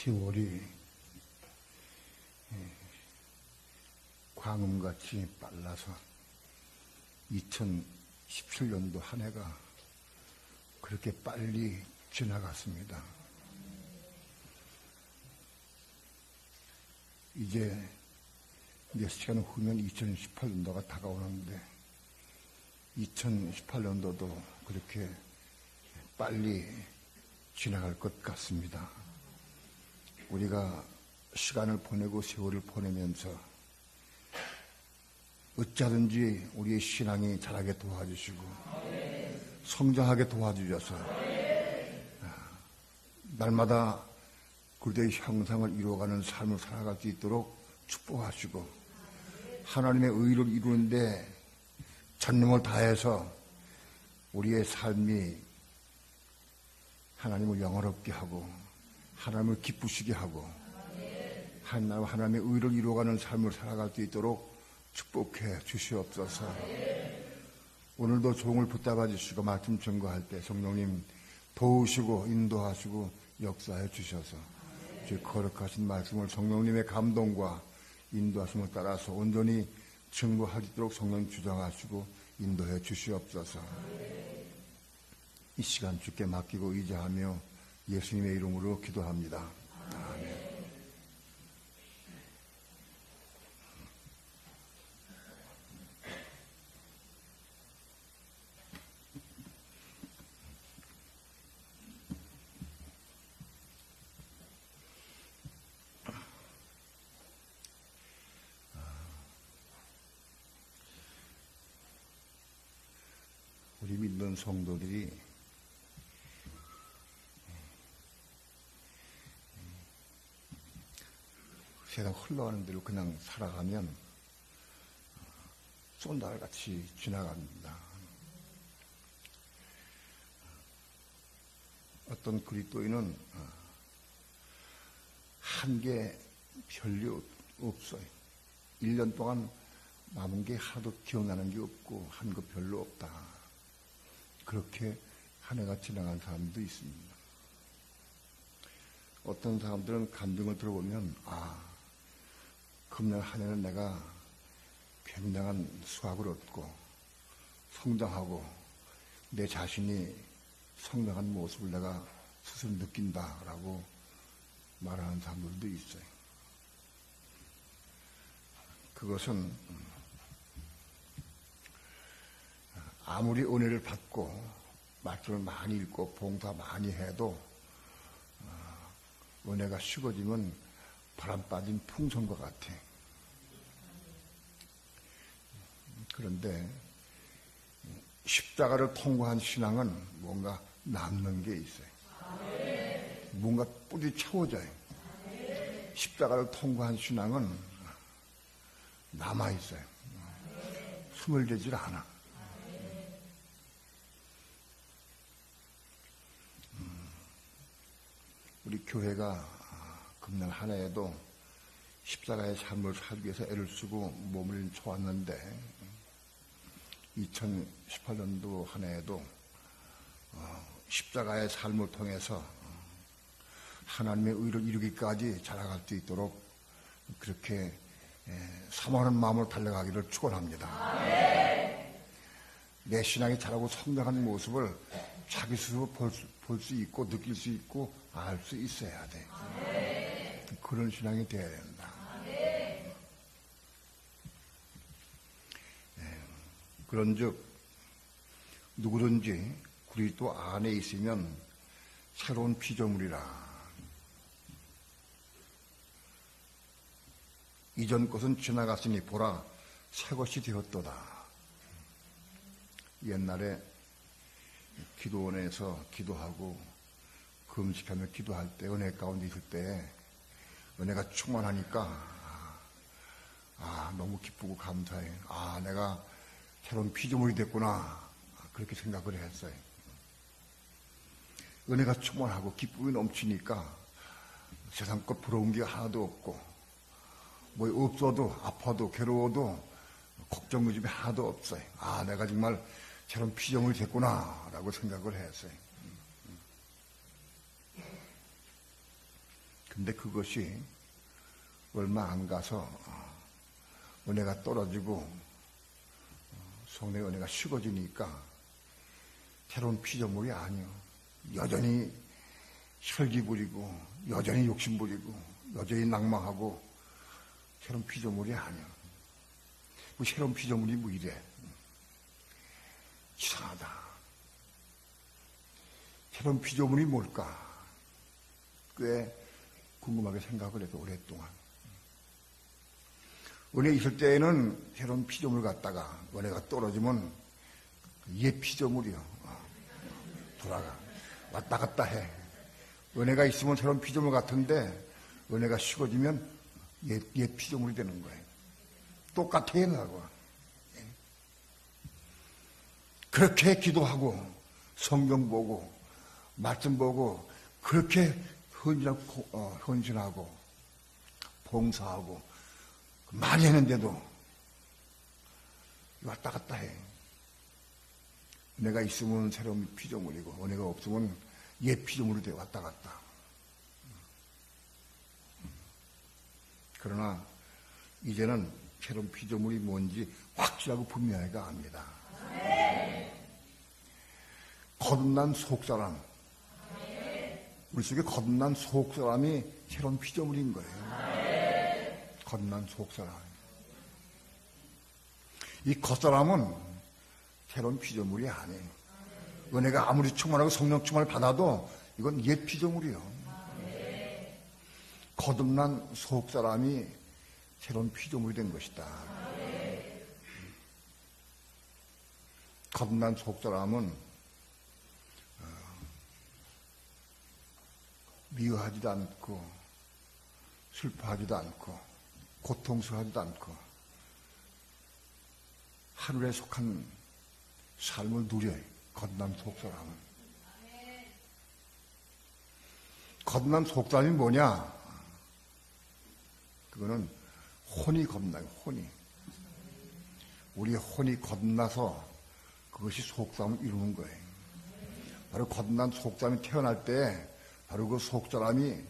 세월이 광음같이 빨라서 2017년도 한 해가 그렇게 빨리 지나갔습니다. 이제 시간 후면 2018년도가 다가오는데 2018년도도 그렇게 빨리 지나갈 것 같습니다. 우리가 시간을 보내고 세월을 보내면서 어찌하든지 우리의 신앙이 자라게 도와주시고 성장하게 도와주셔서 날마다 그리스도의 형상을 이루어가는 삶을 살아갈 수 있도록 축복하시고 하나님의 의를 이루는데 전념을 다해서 우리의 삶이 하나님을 영화롭게 하고 하나님을 기쁘시게 하고 하나님의 의를 이루어가는 삶을 살아갈 수 있도록 축복해 주시옵소서. 오늘도 종을 붙잡아 주시고 말씀 전거할 때 성령님 도우시고 인도하시고 역사해 주셔서 주 거룩하신 말씀을 성령님의 감동과 인도하심을 따라서 온전히 증거할 수 있도록 성령 주장하시고 인도해 주시옵소서. 이 시간 주께 맡기고 의지하며 예수님의 이름으로 기도합니다. 아멘. 우리 믿는 성도들이 세상 흘러가는 대로 그냥 살아가면 쏜달같이 지나갑니다. 어떤 그리스도인은 한 게 별로 없어요. 1년 동안 남은 게 하나도 기억나는 게 없고 한 거 별로 없다. 그렇게 한 해가 지나간 사람도 있습니다. 어떤 사람들은 감정을 들어보면 금년 한 해는 내가 굉장한 수확을 얻고 성장하고 내 자신이 성장한 모습을 내가 스스로 느낀다라고 말하는 사람들도 있어요. 그것은 아무리 은혜를 받고 말씀을 많이 읽고 봉사 많이 해도 은혜가 식어지면 바람 빠진 풍선과 같아. 그런데 십자가를 통과한 신앙은 뭔가 남는 게 있어요. 뭔가 뿌리 채워져요. 십자가를 통과한 신앙은 남아있어요. 숨을 대질 않아. 우리 교회가 금년 한 해에도 십자가의 삶을 살기 위해서 애를 쓰고 몸을 쳐왔는데 2018년도 한 해에도 십자가의 삶을 통해서 하나님의 의를 이루기까지 자라갈 수 있도록 그렇게 사모하는 마음으로 달려가기를 축원합니다. 내 신앙이 자라고 성장하는 모습을 자기 스스로 볼 수 있고 느낄 수 있고 알 수 있어야 돼. 그런 신앙이 되어야 된다. 그런즉 누구든지 그리스도 안에 있으면 새로운 피조물이라. 이전 것은 지나갔으니 보라 새 것이 되었도다. 옛날에 기도원에서 기도하고 금식하며 기도할 때 은혜 가운데 있을 때 은혜가 충만하니까 너무 기쁘고 감사해. 내가 새로운 피조물이 됐구나. 그렇게 생각을 했어요. 은혜가 충만하고 기쁨이 넘치니까 세상 것 부러운 게 하나도 없고 뭐 없어도 아파도 괴로워도 걱정 요즘에 하나도 없어요. 내가 정말 새로운 피조물이 됐구나 라고 생각을 했어요. 근데 그것이 얼마 안 가서 은혜가 떨어지고 성령의 은혜가 식어지니까 새로운 피조물이 아니요. 여전히 혈기 부리고 여전히 욕심 부리고 여전히 낭망하고 새로운 피조물이 아니요. 뭐 새로운 피조물이 뭐 이래. 이상하다. 새로운 피조물이 뭘까? 꽤 궁금하게 생각을 해도 오랫동안. 은혜 있을 때에는 새로운 피조물 갖다가 은혜가 떨어지면 옛 피조물이요. 돌아가. 왔다 갔다 해. 은혜가 있으면 새로운 피조물 같은데 은혜가 식어지면 옛 피조물이 되는 거예요. 똑같아 얘하고. 그렇게 기도하고 성경 보고 말씀 보고 그렇게 헌신하고 봉사하고 많이 했는데도 왔다 갔다 해. 은혜가 있으면 새로운 피조물이고 은혜가 없으면 옛 피조물이 돼 왔다 갔다. 그러나 이제는 새로운 피조물이 뭔지 확실하고 분명하게 압니다. 거듭난 속사람, 우리 속에 거듭난 속사람이 새로운 피조물인 거예요. 거듭난 속사람. 이 겉사람은 새로운 피조물이 아니에요. 은혜가 아무리 충만하고 성령 충만을 받아도 이건 옛 피조물이요. 거듭난 속사람이 새로운 피조물이 된 것이다. 거듭난 속사람은 미워하지도 않고 슬퍼하지도 않고 고통스러워하지도 않고 하늘에 속한 삶을 누려요. 거듭난 속사람은. 거듭난 속사람이 뭐냐? 그거는 혼이 거듭나요. 혼이. 우리의 혼이 거듭나서 그것이 속사람을 이루는 거예요. 바로 거듭난 속사람이 태어날 때 바로 그 속사람이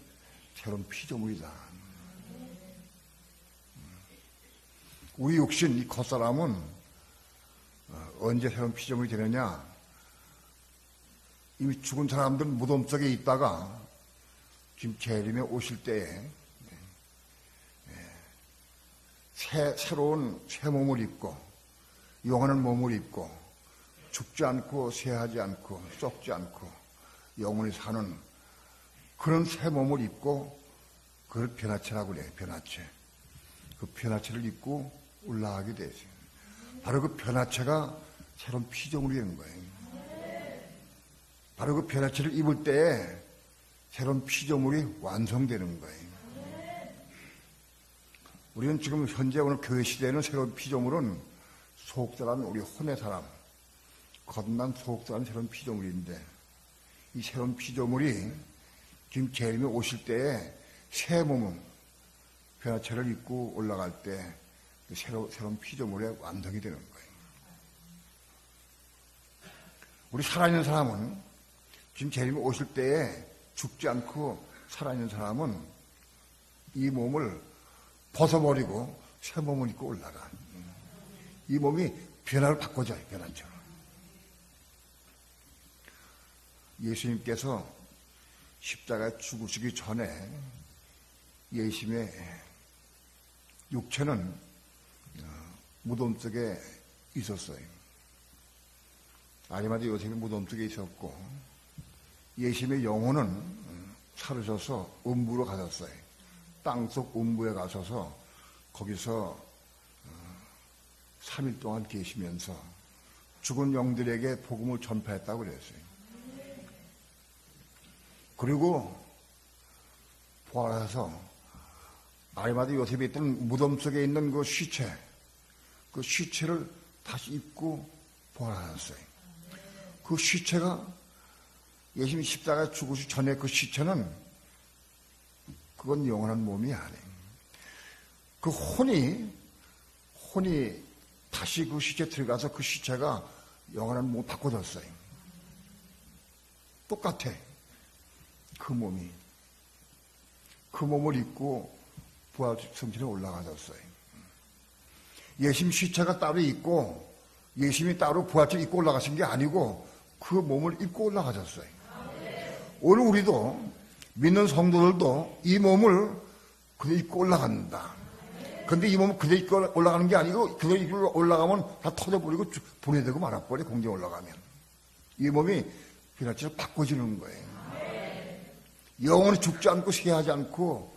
새로운 피조물이다. 우리 육신, 이 겉사람은 언제 새로운 피조물이 되느냐? 이미 죽은 사람들 무덤 속에 있다가 지금 재림에 오실 때에 새로운 새 몸을 입고 영원한 몸을 입고 죽지 않고 쇠하지 않고 썩지 않고 영원히 사는 그런 새 몸을 입고 그걸 변화체라고 그래요. 변화체. 그 변화체를 입고 올라가게 되죠. 바로 그 변화체가 새로운 피조물이 되는 거예요. 바로 그 변화체를 입을 때에 새로운 피조물이 완성되는 거예요. 우리는 지금 현재 오늘 교회 시대에는 새로운 피조물은 속사람, 우리 혼의 사람, 거듭난 속사람 새로운 피조물인데 이 새로운 피조물이 지금 재림이 오실 때에 새 몸은 변화체를 입고 올라갈 때 새로운 피조물의 완성이 되는 거예요. 우리 살아있는 사람은 지금 재림이 오실 때에 죽지 않고 살아있는 사람은 이 몸을 벗어버리고 새 몸을 입고 올라가. 이 몸이 변화를 바꿔줘요. 변화처럼. 예수님께서 십자가에 죽으시기 전에 예수님의 육체는 무덤 속에 있었어요. 아리마다 요셉이 무덤 속에 있었고 예수님의 영혼은 사르셔서 음부로 가셨어요. 땅속 음부에 가셔서 거기서 3일 동안 계시면서 죽은 영들에게 복음을 전파했다고 그랬어요. 그리고 부활해서 아리마다 요셉이 있던 무덤 속에 있는 그 시체를 다시 입고 부활하셨어요. 그 시체가 예수님이 십자가에 죽으시기 전에 그 시체는 그건 영원한 몸이 아니에요. 그 혼이 다시 그 시체에 들어가서 그 시체가 영원한 몸을 바꿔줬어요. 똑같아. 그 몸이. 그 몸을 입고 부활 성전에 올라가셨어요. 예수님 시체가 따로 있고 예수님이 따로 부활절 입고 올라가신 게 아니고 그 몸을 입고 올라가셨어요. 오늘 우리도 믿는 성도들도 이 몸을 그대로 입고 올라간다. 근데 이 몸은 그대로 입고 올라가는 게 아니고 그대로 입고 올라가면 다 터져버리고 분해되고 말아버려. 공중에 올라가면 이 몸이 비나치로 바꿔지는 거예요. 영원히 죽지 않고 쇠하지 않고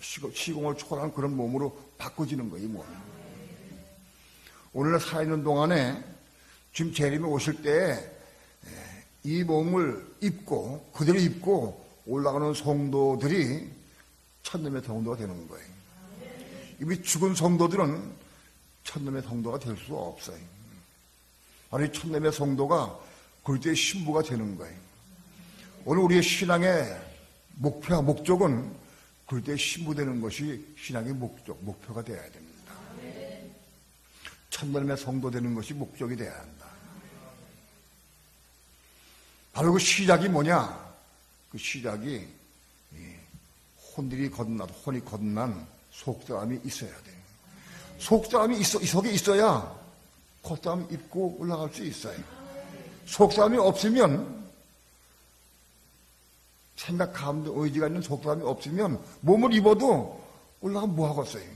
시공을 초월한 그런 몸으로 바꿔지는 거예요. 이 몸이. 오늘 살아있는 동안에 지금 재림이 오실 때 이 몸을 입고 그대로 입고 올라가는 성도들이 천년의 성도가 되는 거예요. 이미 죽은 성도들은 천년의 성도가 될 수 없어요. 아니 천년의 성도가 그때의 신부가 되는 거예요. 오늘 우리의 신앙의 목표와 목적은 그때의 신부 되는 것이 신앙의 목표가 되어야 됩니다. 천년의 성도 되는 것이 목적이 되어야 한다. 바로 그 시작이 뭐냐? 그 시작이 혼이 거듭난 속사람이 있어야 돼요. 속사람이 속에 있어야 겉사람이 입고 올라갈 수 있어요. 속사람이 없으면 생각, 감정, 의지가 있는 속사람이 없으면 몸을 입어도 올라가면 뭐 하겠어요?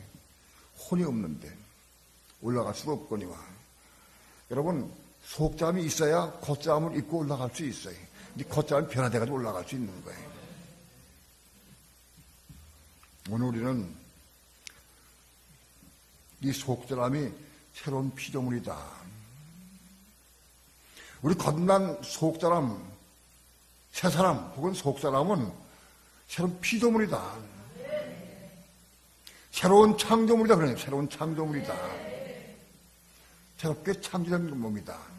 혼이 없는데 올라갈 수도 없거니와. 여러분 속사람이 있어야 겉사람을 입고 올라갈 수 있어요. 근데 겉사람이 변화돼가지고 올라갈 수 있는 거예요. 오늘 우리는 이 속사람이 새로운 피조물이다. 우리 거듭난 속사람, 새사람 혹은 속사람은 새로운 피조물이다. 새로운 창조물이다. 그러네요. 새로운 창조물이다. 새롭게 창조된 몸이다.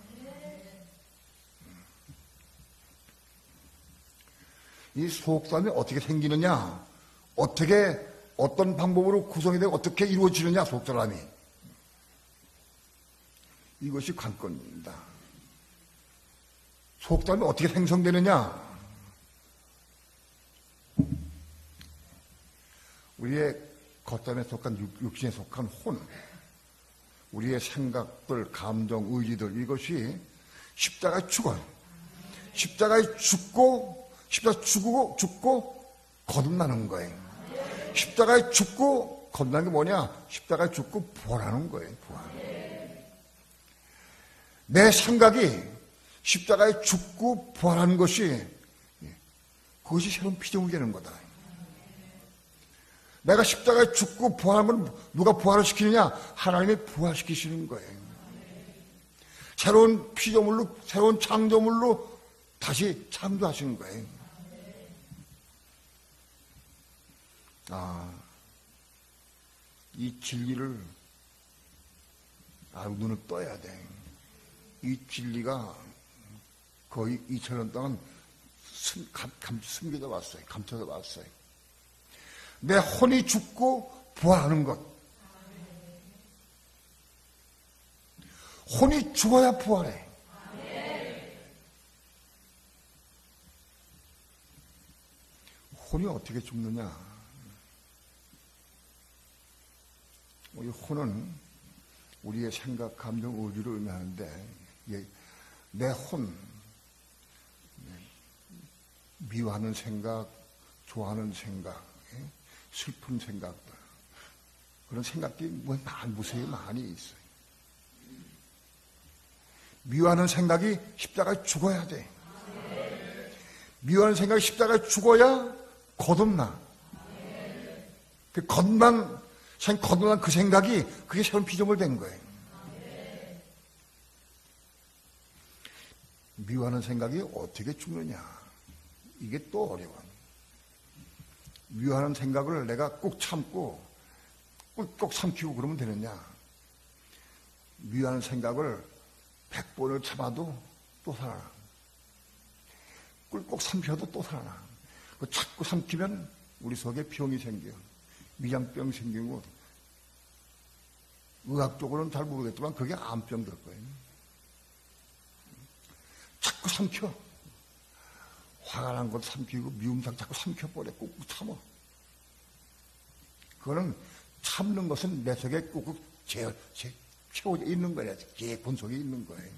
이 속사람이 어떻게 생기느냐? 어떤 방법으로 구성이 되고 어떻게 이루어지느냐, 속사람이. 이것이 관건입니다. 속사람이 어떻게 생성되느냐? 우리의 겉사람에 속한 육신에 속한 혼, 우리의 생각들, 감정, 의지들, 이것이 십자가에 죽어요. 십자가에 죽고 거듭나는 거예요. 십자가에 죽고 거듭나는 게 뭐냐? 십자가에 죽고 부활하는 거예요. 부활. 내 생각이 십자가에 죽고 부활하는 것이 그것이 새로운 피조물이 되는 거다. 내가 십자가에 죽고 부활하는 건 누가 부활을 시키느냐? 하나님이 부활시키시는 거예요. 새로운 피조물로, 새로운 창조물로 다시 창조하시는 거예요. 이 진리를 눈을 떠야 돼. 이 진리가 거의 2000년 동안 숨겨져 왔어요. 감춰져 왔어요. 내 혼이 죽고 부활하는 것. 혼이 죽어야 부활해. 혼이 어떻게 죽느냐? 우리 혼은 우리의 생각, 감정, 의지를 의미하는데 내 혼, 미워하는 생각, 좋아하는 생각, 슬픈 생각들, 그런 생각들이 무수히 많이 있어요. 미워하는 생각이 십자가에 죽어야 돼. 미워하는 생각이 십자가에 죽어야 거듭나. 거듭난 그 생각이 그게 새로운 피조물 된 거예요. 미워하는 생각이 어떻게 죽느냐? 이게 또 어려워. 미워하는 생각을 내가 꼭 참고 꾹꾹 삼키고 그러면 되느냐? 미워하는 생각을 100번을 참아도 또 살아나. 꿀꺽 삼켜도 또 살아나. 자꾸 삼키면 우리 속에 병이 생겨. 위장병 생기고, 의학적으로는 잘 모르겠지만 그게 암병 될 거예요. 자꾸 삼켜. 화가 난 것도 삼키고, 미움상 자꾸 삼켜버려. 꾹꾹 참아. 그거는 참는 것은 내 속에 꾹꾹 채워져 있는 거야. 제 본속에 있는 거예요.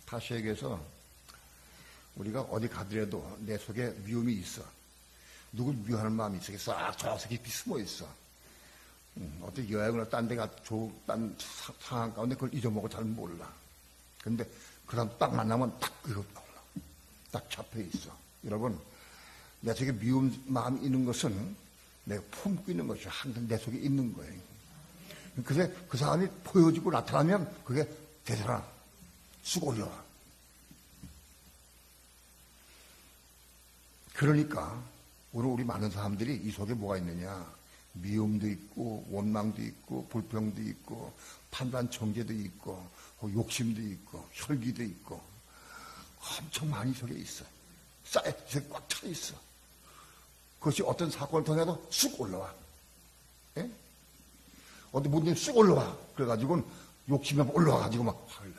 다시 얘기해서 우리가 어디 가더라도 내 속에 미움이 있어. 누굴 미워하는 마음이 있어. 싹 저서 깊이 숨어 있어. 어떻게 여행을 딴 데가 딴 상황 가운데 그걸 잊어먹어 잘 몰라. 근데 그 사람 딱 만나면 딱 그거 나올라. 딱 잡혀 있어. 여러분, 내 속에 미운 마음이 있는 것은 내가 품고 있는 것이 항상 내 속에 있는 거예요. 그래서 그 사람이 보여지고 나타나면 그게 되더라. 쑥 올려와. 그러니까 오늘 우리 많은 사람들이 이 속에 뭐가 있느냐. 미움도 있고 원망도 있고 불평도 있고 판단 정죄도 있고 욕심도 있고 혈기도 있고 엄청 많이 속에 있어. 쌓여 꽉 차 있어. 그것이 어떤 사건을 통해서 쑥 올라와. 예? 어디 뭔 일 쑥 올라와. 그래가지고 욕심이 올라와가지고 막 화를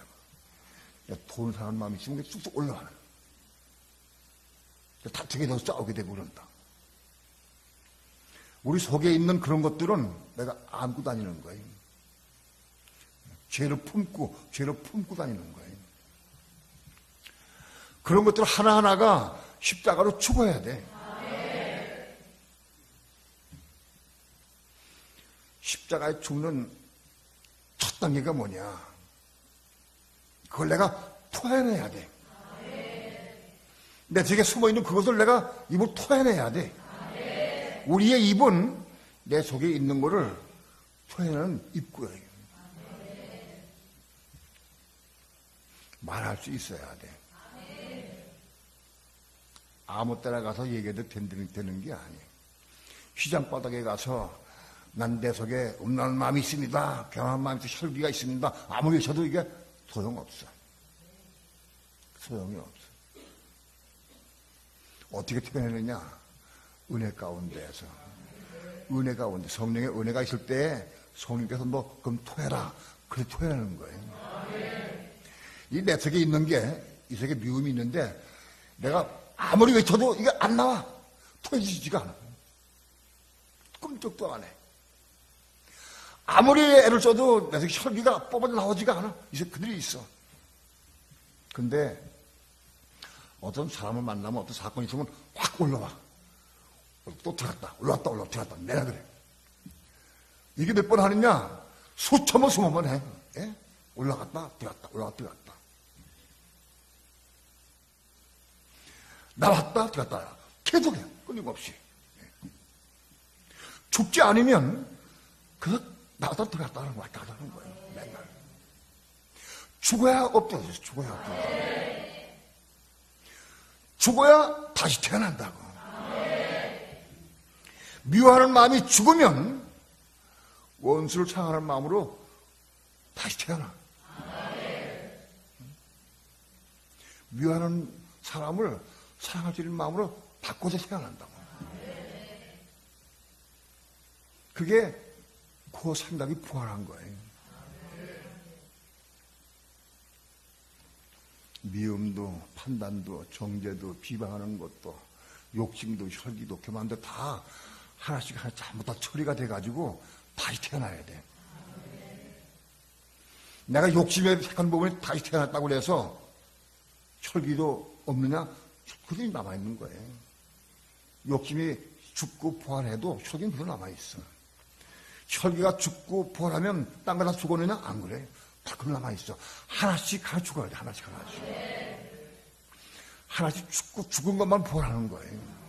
내고. 돈 사는 마음이 있으면 쑥쑥 올라와. 다투게 돼서 싸우게 되고 그런다. 우리 속에 있는 그런 것들은 내가 안고 다니는 거예요. 죄를 품고 다니는 거예요. 그런 것들 하나하나가 십자가로 죽어야 돼. 십자가에 죽는 첫 단계가 뭐냐? 그걸 내가 토해내야 돼. 내 속에 숨어있는 그것을 내가 입을 토해내야 돼. 우리의 입은 내 속에 있는 거를 토해내는 입구예요. 말할 수 있어야 돼. 아무 때나 가서 얘기해도 되는 게 아니에요. 시장 바닥에 가서 난 내 속에 음란한 마음이 있습니다. 경한 마음이 있습니다. 혈기가 있습니다. 아무리 외쳐도 이게 소용없어. 소용이 없어. 어떻게 표현하느냐? 은혜 가운데에서. 은혜 가운데, 성령의 은혜가 있을 때 성령께서 너 그럼 토해라. 그래 토해라는 거예요. 이 내 속에 있는 게, 이 속에 미움이 있는데 내가 아무리 외쳐도 이게 안 나와. 토해지지가 않아. 꿈쩍도 안 해. 아무리 애를 써도 내 속에 혈기가 뽑아 나오지가 않아. 이제 그들이 있어. 근데 어떤 사람을 만나면 어떤 사건이 있으면 확 올라와. 또 들어갔다. 올라왔다. 들어갔다. 내가 그래. 이게 몇 번 하느냐? 수천 번, 수만 번 해. 예? 올라갔다. 들어갔다. 나왔다. 들어갔다. 계속해. 끊임없이. 죽지 않으면 그거 나왔다 들어갔다 하는 거 왔다 갔다 하는 거예요. 맨날. 죽어야 없어져. 죽어야 다시 태어난다고. 미워하는 마음이 죽으면 원수를 사랑하는 마음으로 다시 태어나. 미워하는 사람을 사랑할 수 있는 마음으로 바꿔서 태어난다고. 그게 그 생각이 부활한 거예요. 미움도 판단도 정죄도 비방하는 것도 욕심도 혈기도 교만도 다 하나씩 전부 다 처리가 돼가지고 다시 태어나야 돼. 내가 욕심에 색한 부분이 다시 태어났다고 해서 혈기도 없느냐? 그들이 남아있는 거예요. 욕심이 죽고 부활해도 혈기는 그대로 남아있어. 혈기가 죽고 부활하면 딴 거 다 죽었느냐? 안 그래. 다 그대로 남아있어. 하나씩 죽어야 돼. 하나씩. 하나씩 죽고 죽은 것만 부활하는 거예요.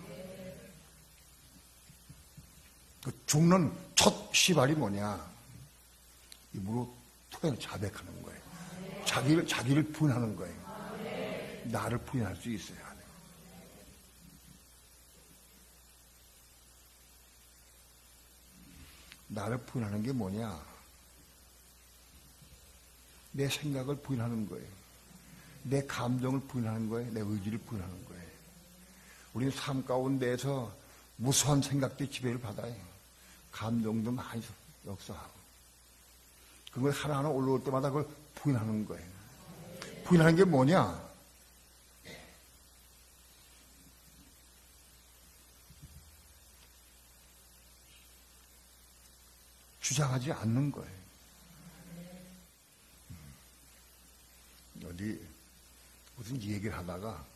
그 죽는 첫 시발이 뭐냐? 입으로 토해서 자백하는 거예요. 자기를 부인하는 거예요. 나를 부인할 수 있어야 돼. 나를 부인하는 게 뭐냐? 내 생각을 부인하는 거예요. 내 감정을 부인하는 거예요. 내 의지를 부인하는 거예요. 우리는 삶 가운데에서 무수한 생각들이 지배를 받아요. 감정도 많이 역사하고. 그걸 하나하나 올라올 때마다 그걸 부인하는 거예요. 부인하는 게 뭐냐? 주장하지 않는 거예요. 어디 무슨 얘기를 하다가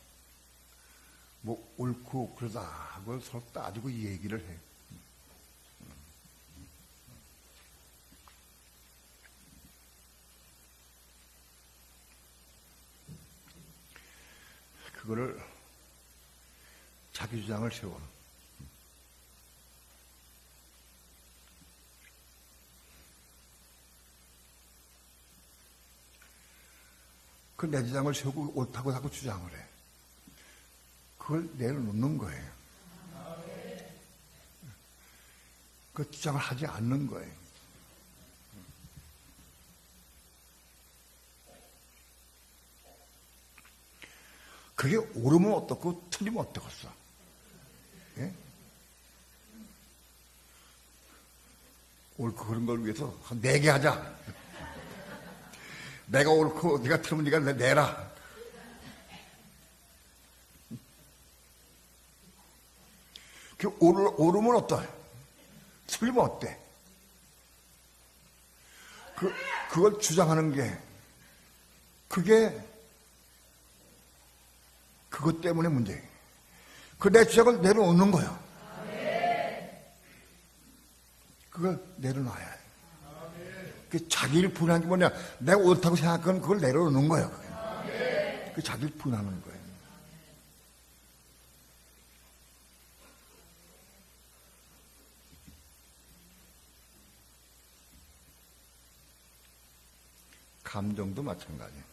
뭐 옳고 그러다 하고 서로 따지고 얘기를 해. 그거를 자기 주장을 세워. 그 내 주장을 세우고 옳다고 하고 주장을 해. 그걸 내려놓는 거예요. 그 주장을 하지 않는 거예요. 그게 옳으면 어떻고 틀리면 어떻겠어. 예? 옳고 그런 걸 위해서 한 4개 하자. 내가 옳고 네가 틀리면 네가 내라. 그 옳으면 어떠해? 틀리면 어때? 그걸 주장하는 게 그게 그것 때문에 문제예요. 그 내 주장을 내려놓는 거예요. 그걸 내려놔야 해요. 그 자기를 부인하는 게 뭐냐? 내가 옳다고 생각하는 그걸 내려놓는 거예요. 그 자기를 부인하는 거예요. 감정도 마찬가지예요.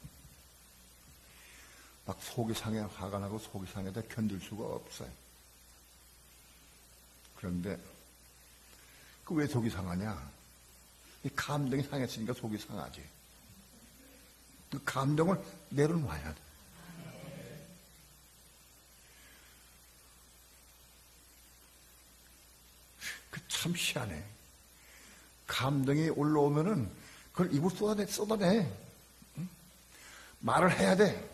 막 속이 상해, 화가 나고 속이 상해도 견딜 수가 없어요. 그런데 그 왜 속이 상하냐? 이 감정이 상했으니까 속이 상하지. 그 감정을 내려놔야 돼. 그 참 희한해. 감정이 올라오면은 그걸 입으로 쏟아내. 응? 말을 해야 돼.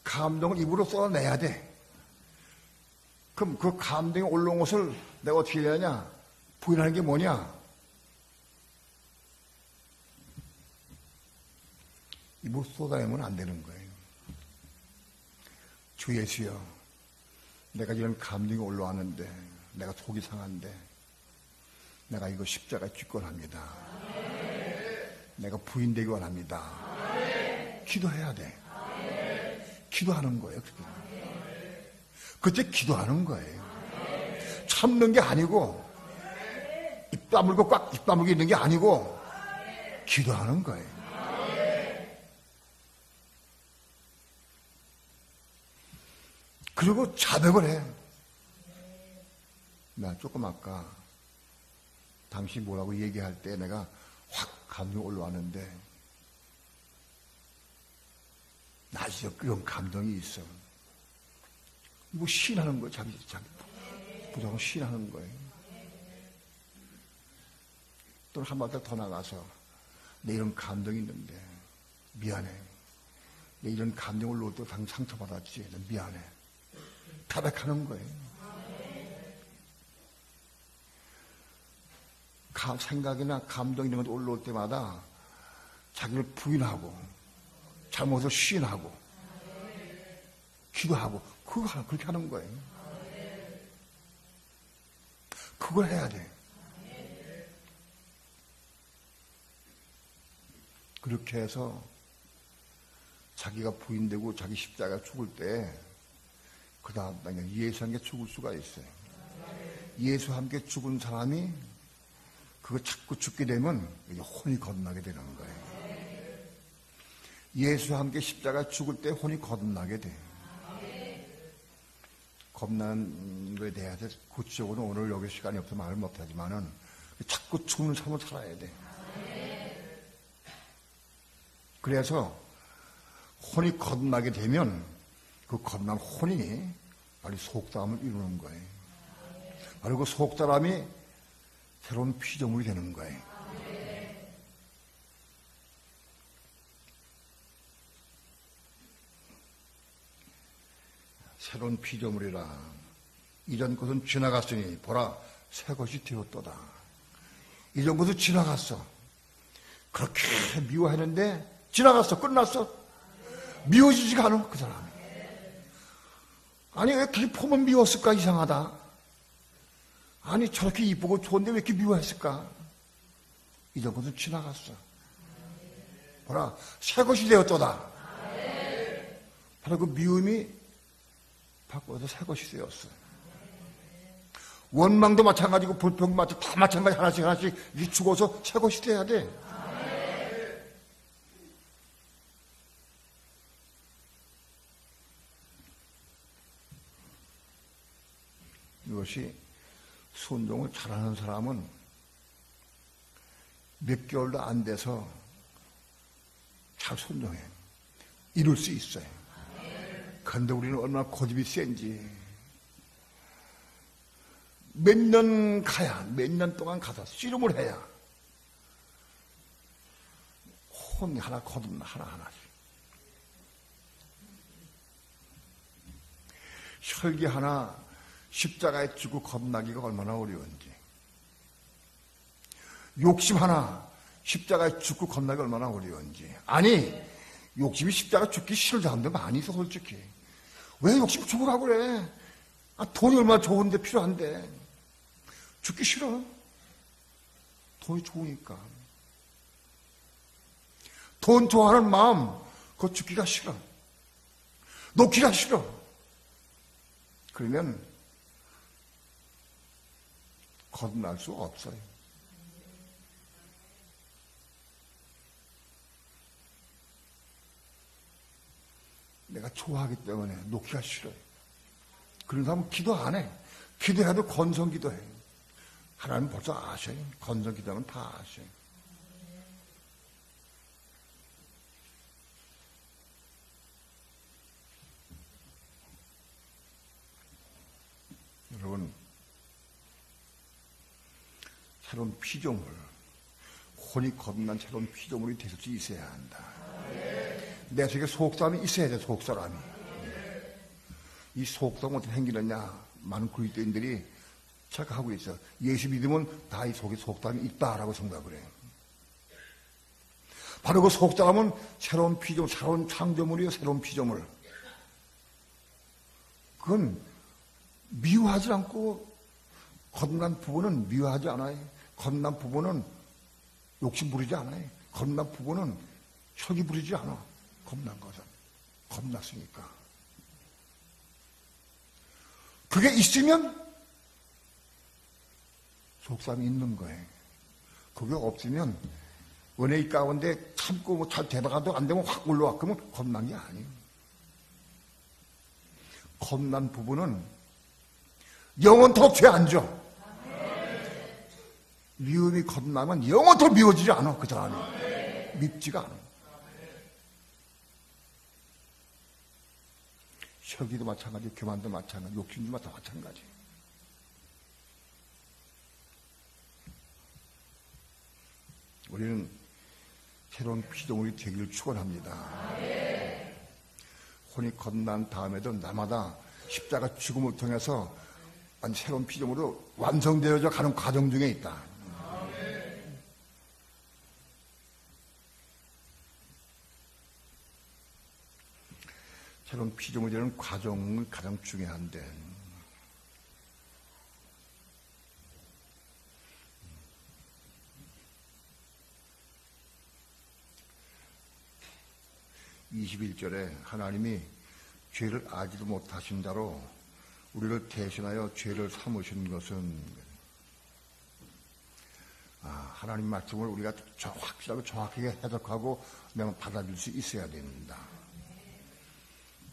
감정을 입으로 쏟아내야 돼. 그럼 그 감정이 올라온 것을 내가 어떻게 해야 하냐? 부인하는 게 뭐냐? 입으로 쏟아내면 안 되는 거예요. 주 예수여, 내가 이런 감정이 올라왔는데, 내가 속이 상한데, 내가 이거 십자가에 쥐권합니다. 내가 부인되기 원합니다. 기도해야 돼. 기도하는 거예요. 그때 기도하는 거예요. 참는 게 아니고 입 다물고 꽉 입 다물고 있는 게 아니고 기도하는 거예요. 그리고 자백을 해. 나 조금 아까 당신 뭐라고 얘기할 때 내가 확 감정이 올라왔는데 나 진짜 그런 감정이 있어. 뭐 시인하는 거예요. 자기 부정을 시인하는 거예요. 또 한 번 더 나가서 내 이런 감정이 있는데 미안해. 내 이런 감정을 놓을 때 당신 상처받았지. 미안해. 타백하는 거예요. 생각이나 감정 이런 것 올라올 때마다 자기를 부인하고 잘못을 시인하고 기도하고 그렇게 하는 거예요. 그걸 해야 돼. 그렇게 해서 자기가 부인되고 자기 십자가가 죽을 때 그 다음 단계 예수와 함께 죽을 수가 있어요. 예수와 함께 죽은 사람이 그거 자꾸 죽게 되면 혼이 거듭나게 되는 거예요. 예수와 함께 십자가 죽을 때 혼이 거듭나게 돼요. 겁나는 거에 대해서 구체적으로 오늘 여기 시간이 없어서 말을 못하지만은 자꾸 죽는 삶을 살아야 돼. 그래서 혼이 거듭나게 되면 그 거듭난 혼이 바로 속사람을 이루는 거예요. 바로 그 속사람이 새로운 피조물이 되는 거예요. 새로운 피조물이라 이전 것은 지나갔으니 보라 새 것이 되었도다. 이전 것은 지나갔어. 그렇게 미워했는데 지나갔어. 끝났어. 미워지지가 않아 그 사람. 아니 왜 이렇게 보면 미웠을까? 이상하다. 아니 저렇게 이쁘고 좋은데 왜 이렇게 미워했을까? 이전 것은 지나갔어. 보라 새 것이 되었도다. 바로 그 미움이 바꿔서 새 것이 되었어. 원망도 마찬가지고 불평도 마찬가지고 다 마찬가지. 하나씩 하나씩 이 죽어서 새 것이 돼야 돼. 이것이 순종을 잘하는 사람은 몇 개월도 안 돼서 잘 순종해. 이룰 수 있어요. 그런데 우리는 얼마나 고집이 센지 몇 년 가야, 몇 년 동안 가서 씨름을 해야 혼 하나 거듭나 하나하나씩. 혈기 하나 십자가에 죽고 겁나기가 얼마나 어려운지, 욕심 하나 십자가에 죽고 겁나기가 얼마나 어려운지. 아니 욕심이 십자가 죽기 싫은 사람들 많이 있어. 솔직히 왜 욕심 죽으라고 그래? 돈이 얼마나 좋은데 필요한데 죽기 싫어. 돈이 좋으니까. 돈 좋아하는 마음 그거 죽기가 싫어. 놓기가 싫어. 그러면 거듭날 수 없어요. 내가 좋아하기 때문에 놓기가 싫어요. 그런 사람은 기도 안 해. 기도해도 건성 기도해. 하나님 벌써 아셔요. 건성 기도하면 다 아셔요. 여러분, 새로운 피조물, 혼이 거듭난 새로운 피조물이 될 수 있어야 한다. 내 속에 속사람이 있어야 돼. 속사람이. 이 속사람은 어떻게 생기느냐? 많은 그리스도인들이 착각하고 있어. 예수 믿으면 다 이 속에 속사람이 있다라고 생각을 해. 바로 그 속사람은 새로운 피조물, 새로운 창조물이요. 새로운 피조물. 그건 미워하지 않고, 거듭난 부부는 미워하지 않아요. 거듭난 부부는 욕심 부리지 않아요. 거듭난 부부는 혈기 부리지 않아. 겁난 거죠. 겁났으니까. 그게 있으면 속삼이 있는 거예요. 그게 없으면 은혜의 가운데 참고 뭐 잘 되다가도 안 되면 확 올라와. 그러면 겁난 게 아니에요. 겁난 부부는 영원토록 죄 안 져. 미움이 겁나면 영원토록 미워지지 않아. 그 사람이. 밉지가 않아. 혈기도 마찬가지, 교만도 마찬가지, 욕심도 마찬가지. 우리는 새로운 피조물이 되기를 축원합니다. 혼이 거듭난 다음에도 날마다 십자가 죽음을 통해서 새로운 피조물로 완성되어져 가는 과정 중에 있다. 새로운 피조물이 되는 과정은 가장 중요한데, (21절에) 하나님이 죄를 알지도 못하신 자로 우리를 대신하여 죄를 삼으신 것은, 하나님 말씀을 우리가 확실하고 정확하게 해석하고 내가 받아들일 수 있어야 됩니다.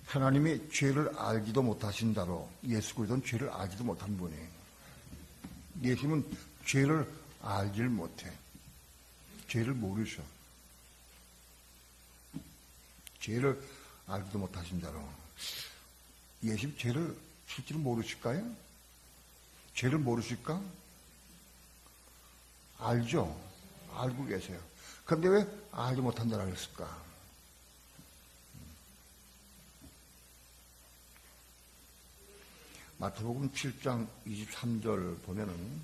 하나님이 죄를 알지도 못하신 자로, 예수 그리스도는 죄를 알지도 못한 분이에요. 예수님은 죄를 알질 못해. 죄를 모르셔. 죄를 알지도 못하신 자로. 예수님 죄를 실제로 모르실까요? 죄를 모르실까? 알죠. 알고 계세요. 그런데 왜 알지 못한 자라고 했을까? 마태복음 7장 23절 보면은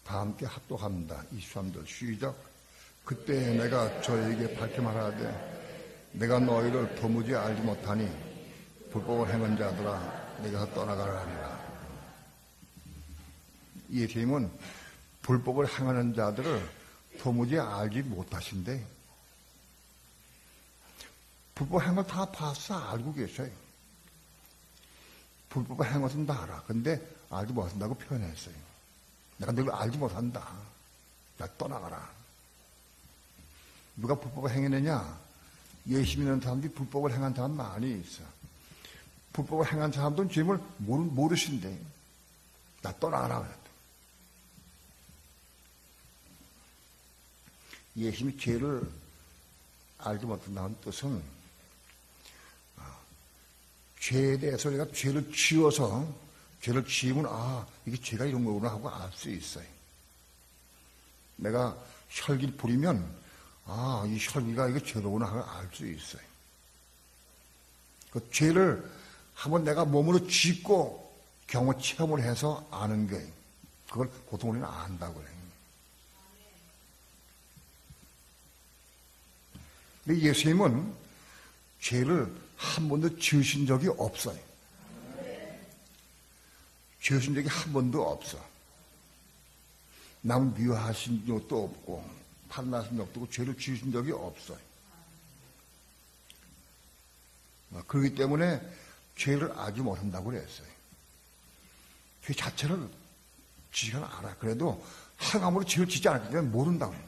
다 함께 합독합니다. 23절 시작. 그때 내가 저에게 밝게 말하되 내가 너희를 도무지 알지 못하니 불법을 행한 자들아 내가 떠나가라 하리라. 예수님은 불법을 행하는 자들을 도무지 알지 못하신데 불법 행을 다 봤어. 알고 계셔요. 불법을 행한 것은 다 알아. 근데 알지 못한다고 표현했어요. 내가 너를 알지 못한다. 나 떠나가라. 누가 불법을 행했느냐? 예수 믿는 사람들이 불법을 행한 사람 많이 있어. 불법을 행한 사람들은 주님을 모르신대. 나 떠나가라 그랬다. 예수님이 죄를 알지 못한다는 뜻은 죄에 대해서 우리가 죄를 지어서 죄를 지으면 이게 죄가 이런 거구나 하고 알 수 있어요. 내가 혈기를 부리면 이 혈기가 이게 죄로구나 하고 알 수 있어요. 그 죄를 한번 내가 몸으로 짓고 경험 체험을 해서 아는 게 그걸 보통 우리는 안다고 해요. 근데 예수님은 죄를 한 번도 지으신 적이 없어요. 지으신 적이 한 번도 없어. 남 미워하신 적도 없고 판단하신 적도 없고 죄를 지으신 적이 없어요. 그렇기 때문에 죄를 알지 못한다고 그랬어요. 죄 자체를 지지는 알아. 그래도 행함으로 죄를 지지 않기 때문에 모른다고 해요.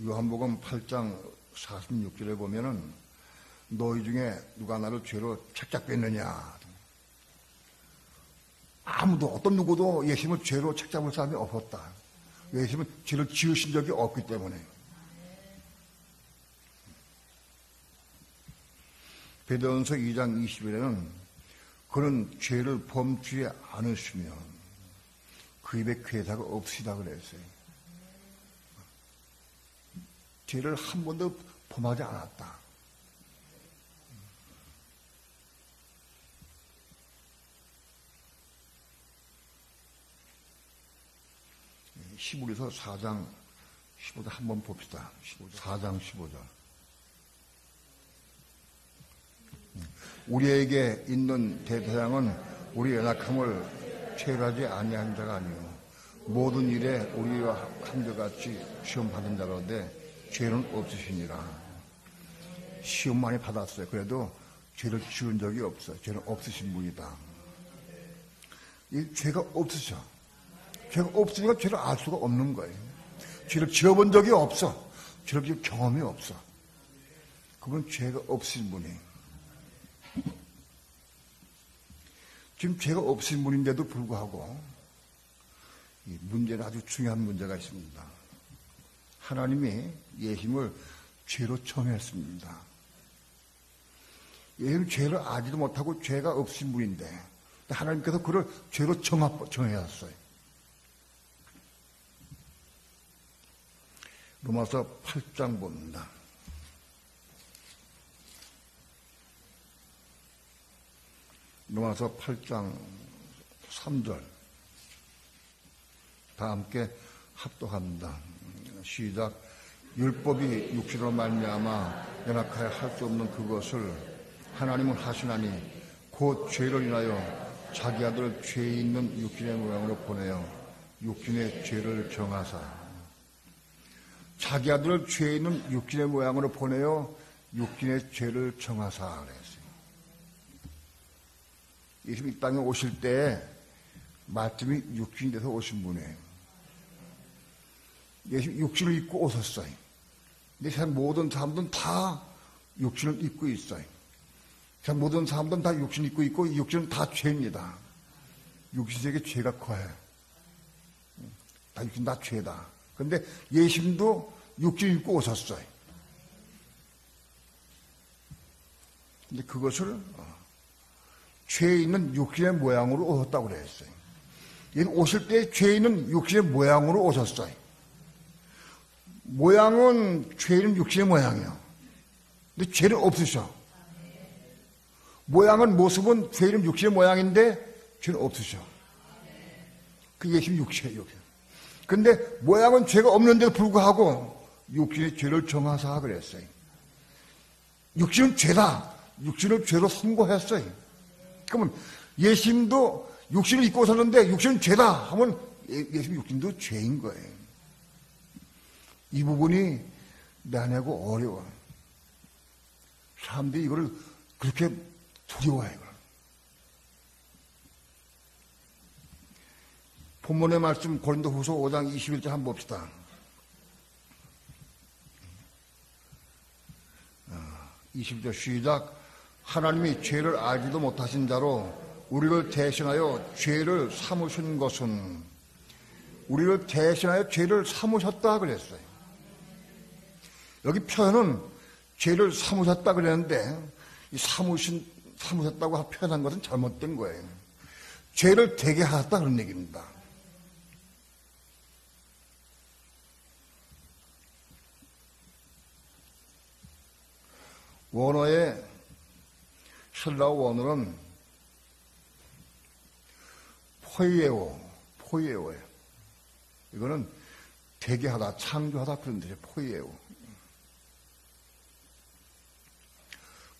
요한복음 8장 46절에 보면은 너희 중에 누가 나를 죄로 책잡겠느냐. 아무도 어떤 누구도 예수님을 죄로 책잡을 사람이 없었다. 예수님은 죄를 지으신 적이 없기 때문에. 베드로전서 2장 20절에는 그는 죄를 범주지 않으시며 그 입에 괴사가 없으시다 그랬어요. 죄를 한 번도 범하지 않았다. 히브리서 4장 15절 한번 봅시다. 4장 15절. 우리에게 있는 대사장은 우리 연약함을 체휼하지 아니한 자가 아니요 모든 일에 우리와 한결같이 시험받은 자로되 죄는 없으시니라. 시험 많이 받았어요. 그래도 죄를 지은 적이 없어요. 죄는 없으신 분이다. 이 죄가 없으셔. 죄가 없으니까 죄를 알 수가 없는 거예요. 죄를 지어본 적이 없어. 죄를 지을 경험이 없어. 그건 죄가 없으신 분이. 지금 죄가 없으신 분인데도 불구하고 이 문제는 아주 중요한 문제가 있습니다. 하나님이 예수님을 죄로 정했습니다. 예수님 죄를 알지도 못하고 죄가 없으신 분인데 하나님께서 그를 죄로 정하셨어요. 로마서 8장 봅니다. 로마서 8장 3절 다 함께 합독합니다. 시작. 율법이 육신으로 말미암아 연약하여 할 수 없는 그것을 하나님은 하시나니 곧 죄를 인하여 자기 아들을 죄 있는 육신의 모양으로 보내어 육신의 죄를 정하사 자기 아들을 죄 있는 육신의 모양으로 보내어 육신의 죄를 정하사 그랬어요. 예수님 이 땅에 오실 때 말씀이 육신이 돼서 오신 분이에요. 예수님 육신을 입고 오셨어요. 근데 세상 모든 사람들은 다 육신을 입고 있어요. 세상 모든 사람들은 다 육신을 입고 있고 이 육신은 다 죄입니다. 육신에게 죄가 커요. 다 육신 다 죄다. 그런데 예수님도 육신을 입고 오셨어요. 근데 그것을 죄 있는 육신의 모양으로 오셨다고 그랬어요. 오실 때 죄 있는 육신의 모양으로 오셨어요. 모양은 죄는 육신의 모양이에요. 근데 죄는 없으셔. 모양은 모습은 죄는 육신의 모양인데 죄는 없으셔. 그게 예수님 육체예요. 근데 모양은 죄가 없는데도 불구하고 육신의 죄를 정하사 그랬어요. 육신은 죄다. 육신을 죄로 선고했어요. 그러면 예수님도 육신을 입고 오셨는데 육신은 죄다 하면 예수님 육신도 죄인 거예요. 이 부분이 난해하고 어려워. 사람들이 이거를 그렇게 두려워해요. 본문의 말씀 고린도후서 5장 21절 한번 봅시다. 20절 시작. 하나님이 죄를 알지도 못하신 자로 우리를 대신하여 죄를 삼으신 것은 우리를 대신하여 죄를 삼으셨다 그랬어요. 여기 표현은 죄를 삼으셨다 그랬는데 이 삼으셨다고 표현한 것은 잘못된 거예요. 죄를 되게 하셨다 그런 얘기입니다. 원어의 헬라어 원어는 포이에오예요. 이거는 되게 하다, 창조하다 그런 뜻이에요. 포이에오.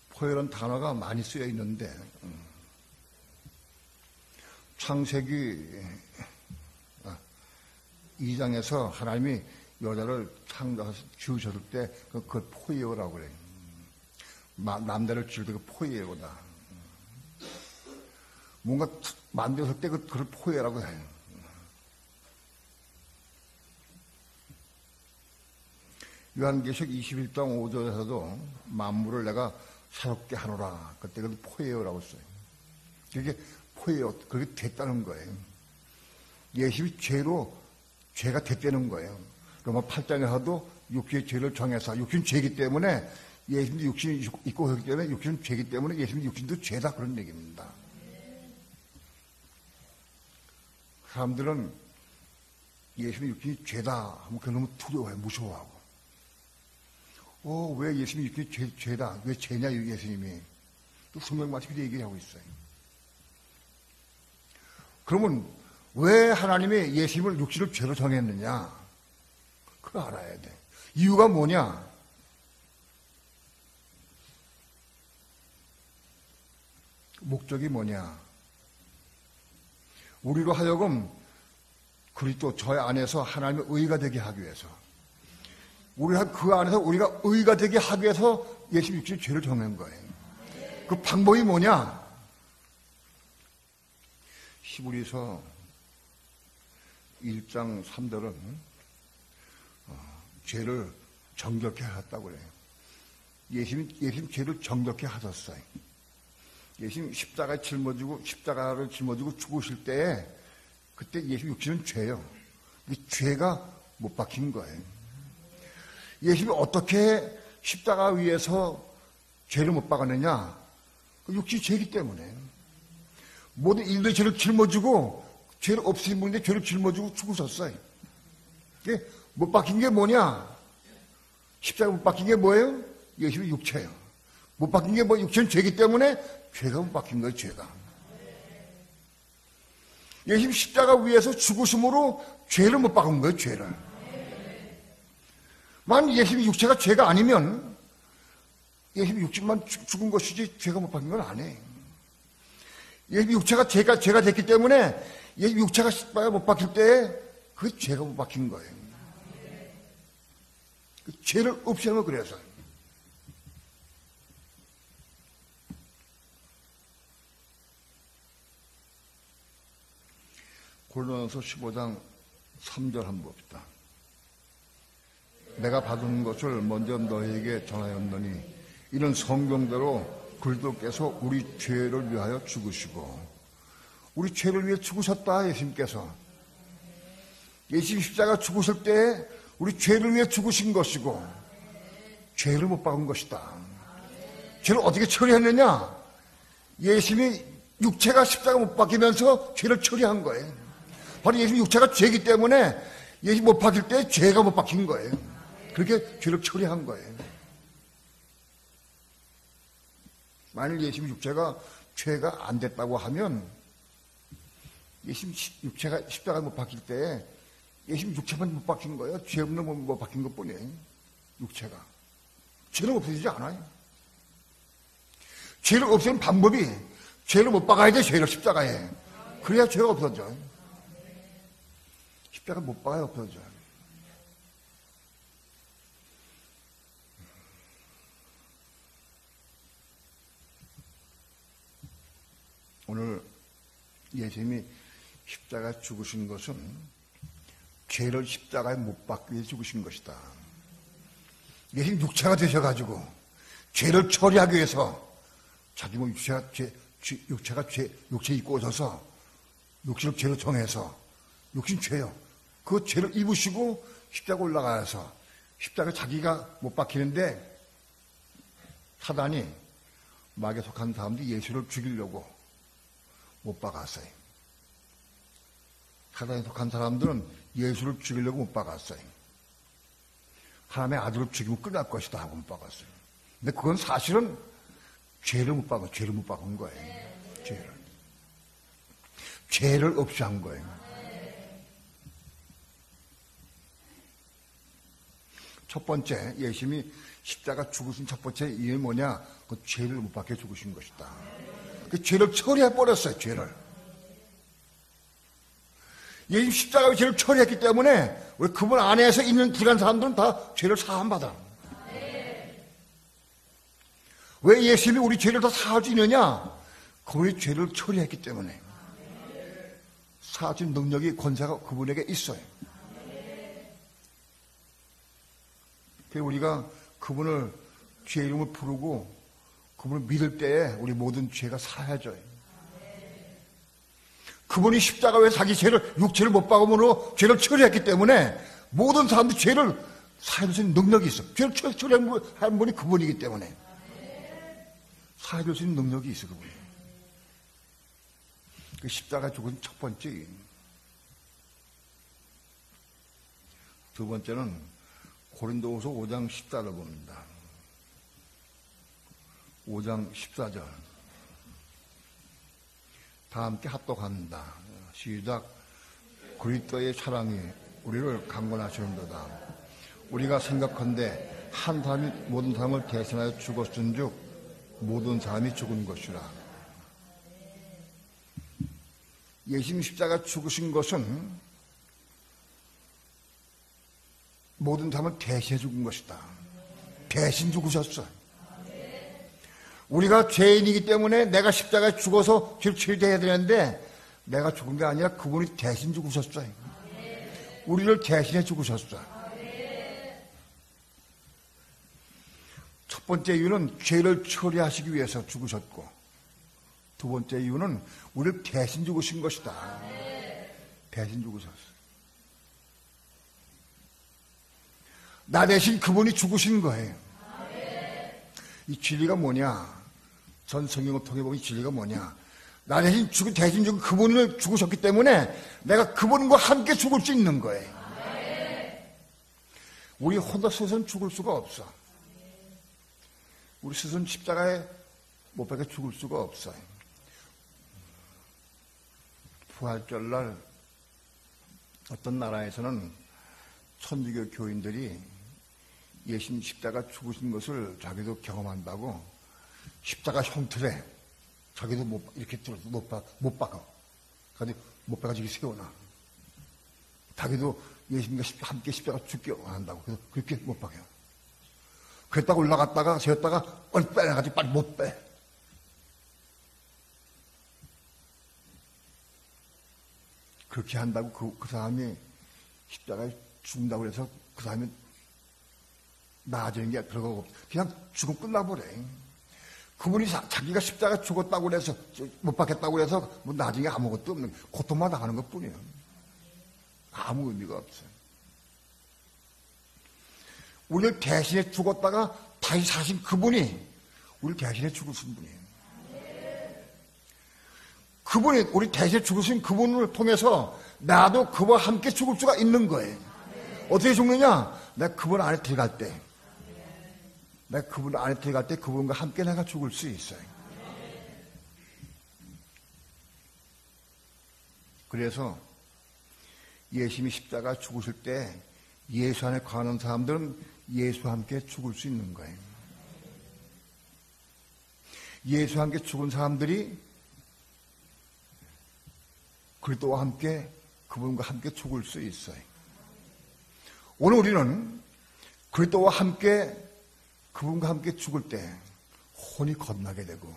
포이라는 단어가 많이 쓰여 있는데 창세기 2장에서 하나님이 여자를 창조해서 지으셨을 때 그걸 포이에오라고 그래요. 남자를 지을 때 그 포이에오다. 뭔가 만들었을 때 그걸 포이에라고 해요. 요한계시록 21장 5절에서도 만물을 내가 새롭게 하노라. 그때 그걸 포이에오라고 써요. 그게 포이에오, 그렇게 됐다는 거예요. 예수님이 죄가 됐다는 거예요. 로마 8장에서도 육신의 죄를 정해서 육신 죄이기 때문에 예수님도 육신이 있고 그렇기 때문에 육신은 죄이기 때문에 예수님 육신도 죄다 그런 얘기입니다. 사람들은 예수님 육신이 죄다 하면 그걸 너무 두려워해, 무서워하고. 왜 예수님 육신이 죄다? 왜 죄냐, 예수님이? 또 성경마치 그렇게 얘기하고 있어요. 그러면 왜 하나님이 예수님을 육신을 죄로 정했느냐? 그거 알아야 돼. 이유가 뭐냐? 목적이 뭐냐? 우리로 하여금 그리스도 저의 안에서 하나님의 의가 되게 하기 위해서, 우리가 그 안에서 우리가 의가 되게 하기 위해서 예수님 육신의 죄를 정한 거예요. 그 방법이 뭐냐? 히브리서 1장 3절은 죄를 정결케 하셨다고 그래요. 예수님 죄를 정결케 하셨어요. 예수님 십자가를 짊어지고 죽으실 때에 그때 예수님 육신은 죄요. 이 죄가 못 박힌 거예요. 예수님이 어떻게 십자가 위에서 죄를 못 박았느냐? 그 육신이 죄이기 때문에. 모든 인류의 죄를 짊어지고 죄를 없으신 분인데 죄를 짊어지고 죽으셨어요. 이게 못 박힌 게 뭐냐? 십자가 못 박힌 게 뭐예요? 예수님의 육체예요. 못 박힌 게 육체는 죄이기 때문에 죄가 못 박힌 거예요, 죄가. 예수님 십자가 위에서 죽으심으로 죄를 못 박은 거예요, 죄를. 만약 예수님 육체가 죄가 아니면 예수님 육신만 죽은 것이지 죄가 못 박힌 건 아니에요. 예수님 육체가 죄가 됐기 때문에 예수님 육체가 십자가에 못 박힐 때에 그 죄가 못 박힌 거예요. 그 죄를 없애는 거 그래서. 고린도전서 15장 3절 한번 봅시다. 내가 받은 것을 먼저 너희에게 전하였노니 이는 성경대로 그리스도께서 우리 죄를 위하여 죽으시고, 우리 죄를 위해 죽으셨다. 예수님께서 예수님 십자가 죽으실 때 우리 죄를 위해 죽으신 것이고 죄를 못 박은 것이다. 죄를 어떻게 처리했느냐? 예수님이 육체가 십자가 못 박히면서 죄를 처리한 거예요. 바로 예수님 육체가 죄이기 때문에 예수님 못 박힐 때 죄가 못 박힌 거예요. 그렇게 죄를 처리한 거예요. 만일 예수님 육체가 죄가 안 됐다고 하면 예수님 육체가 십자가에 못 박힐 때 예수님 육체만 못 박힌 거예요. 죄 없는 몸 못 박힌 것뿐이에요. 육체가. 죄는 없어지지 않아요. 죄를 없애는 방법이 죄를 못 박아야 돼. 죄를 십자가에. 그래야 죄가 없어져. 십자가 못 박아야 없어져. 오늘 예수님이 십자가에 죽으신 것은 죄를 십자가에 못 박기 위해 죽으신 것이다. 예수님 육체가 되셔가지고 죄를 처리하기 위해서 자기 몸 육체가 육체 입고 오셔서 육신을 죄로 정해서 육신 죄요. 그 죄를 입으시고 십자가 올라가서 십자가 자기가 못 박히는데 사단이 마귀에 속한 사람들이 예수를 죽이려고 못 박았어요. 사단에 속한 사람들은 예수를 죽이려고 못 박았어요. 하나님의 아들을 죽이면 끝날 것이다 하고 못 박았어요. 근데 그건 사실은 죄를 못 박은 거예요. 죄를 없이 한 거예요. 첫 번째, 예수님이 십자가 죽으신 첫 번째 이유는 뭐냐? 그 죄를 못 박혀 죽으신 것이다. 그 죄를 처리해버렸어요, 죄를. 예수님 십자가의 죄를 처리했기 때문에 우리 그분 안에서 있는 들어간 사람들은 다 죄를 사함받아. 왜 예수님이 우리 죄를 다 사할 수 있느냐? 그분이 죄를 처리했기 때문에. 사하신 능력이 권세가 그분에게 있어요. 그래서 우리가 그분을 죄 이름을 부르고 그분을 믿을 때에 우리 모든 죄가 사해져요. 그분이 십자가에 자기 죄를 육체를 못 박음으로 죄를 처리했기 때문에 모든 사람들이 죄를 사해줄 수 있는 능력이 있어. 죄를 처리한 분이 그분이기 때문에 사해줄 수 있는 능력이 있어. 그분이. 그 십자가 죽은 첫 번째 이유. 두 번째는 고린도후서 5장 14절 봅니다. 5장 14절. 다 함께 합독합니다. 시작. 그리스도의 사랑이 우리를 강권하시는도다. 우리가 생각한데 한 사람이 모든 사람을 대신하여 죽었은즉 모든 사람이 죽은 것이라. 예수님 십자가 죽으신 것은 모든 사람을 대신해 죽은 것이다. 대신 죽으셨어. 우리가 죄인이기 때문에 내가 십자가에 죽어서 죄를 처리해야 되는데 내가 죽은 게 아니라 그분이 대신 죽으셨어요. 우리를 대신해 죽으셨어요. 첫 번째 이유는 죄를 처리하시기 위해서 죽으셨고, 두 번째 이유는 우리를 대신 죽으신 것이다. 대신 죽으셨어요. 나 대신 그분이 죽으신 거예요. 이 진리가 뭐냐? 전 성경을 통해 보면 이 진리가 뭐냐? 나 대신 죽은 그분을 죽으셨기 때문에 내가 그분과 함께 죽을 수 있는 거예요. 우리 혼자 스스로는 죽을 수가 없어. 우리 스스로는 십자가에 못 박혀 죽을 수가 없어요. 부활절날 어떤 나라에서는 천주교 교인들이 예수님 십자가 죽으신 것을 자기도 경험한다고 십자가 형틀에 자기도 이렇게 들어서 못 박아. 그래서 못 박아지게 세워놔. 자기도 예수님과 함께 십자가 죽게 원한다고. 그래서 그렇게 못 박아요. 그랬다가 올라갔다가 세웠다가 빨리 빼내가지고 빨리 못 빼. 그렇게 한다고 그 사람이 십자가에 죽는다고 해서 그 사람이 나아지는 게 별거 없어. 그냥 죽으면 끝나버려. 그분이 자기가 십자가 죽었다고 해서 못 박혔다고 해서 뭐 나중에 아무것도 없는 고통만 당하는 것 뿐이에요. 아무 의미가 없어요. 우리를 대신해 죽었다가 다시 사신 그분이 우리를 대신해 죽으신 분이에요. 그분이 우리 대신해 죽으신 그분을 통해서 나도 그와 함께 죽을 수가 있는 거예요. 어떻게 죽느냐? 내가 그분 안에 들어갈 때. 내가 그분 안에 들어갈 때 그분과 함께 내가 죽을 수 있어요. 그래서 예수님이 십자가 죽으실 때 예수 안에 거하는 사람들은 예수와 함께 죽을 수 있는 거예요. 예수와 함께 죽은 사람들이 그리스도와 함께 그분과 함께 죽을 수 있어요. 오늘 우리는 그리스도와 함께 그분과 함께 죽을 때 혼이 거듭나게 되고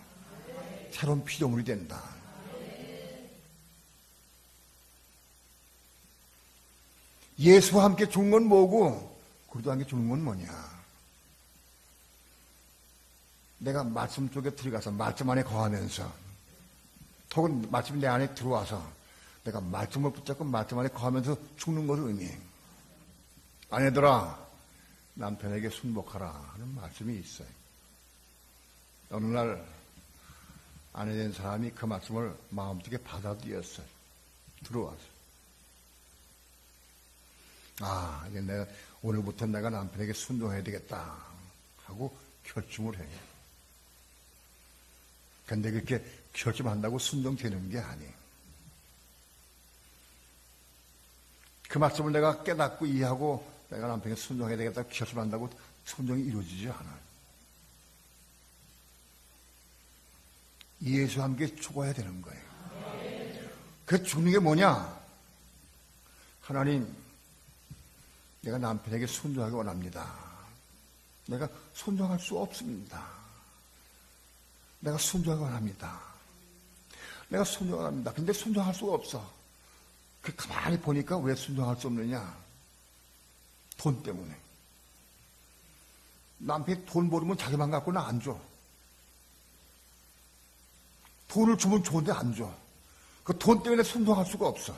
새로운 피조물이 된다. 예수와 함께 죽은 건 뭐고 그리스도와 함께 죽는 건 뭐냐? 내가 말씀 쪽에 들어가서 말씀 안에 거하면서 혹은 말씀이 내 안에 들어와서 내가 말씀을 붙잡고 말씀 안에 거하면서 죽는 것을 의미해. 아내들아 남편에게 순복하라 하는 말씀이 있어요. 어느 날 아내 된 사람이 그 말씀을 마음속에 받아들였어요. 들어와서. 이제 내가 오늘부터 내가 남편에게 순종해야 되겠다 하고 결심을 해요. 근데 그렇게 결심한다고 순종되는 게 아니에요. 그 말씀을 내가 깨닫고 이해하고 내가 남편에게 순종해야 되겠다 결심한다고 순종이 이루어지지 않아요. 예수와 함께 죽어야 되는 거예요. 그 죽는 게 뭐냐? 하나님, 내가 남편에게 순종하기 원합니다. 내가 순종할 수 없습니다. 내가 순종하기 원합니다. 내가 순종하기 원합니다. 근데 순종할 수가 없어. 그 가만히 보니까 왜 순종할 수 없느냐? 돈 때문에. 남편이 돈 모르면 자기만 갖고는 안 줘. 돈을 주면 좋은데 안 줘. 그 돈 때문에 순종할 수가 없어.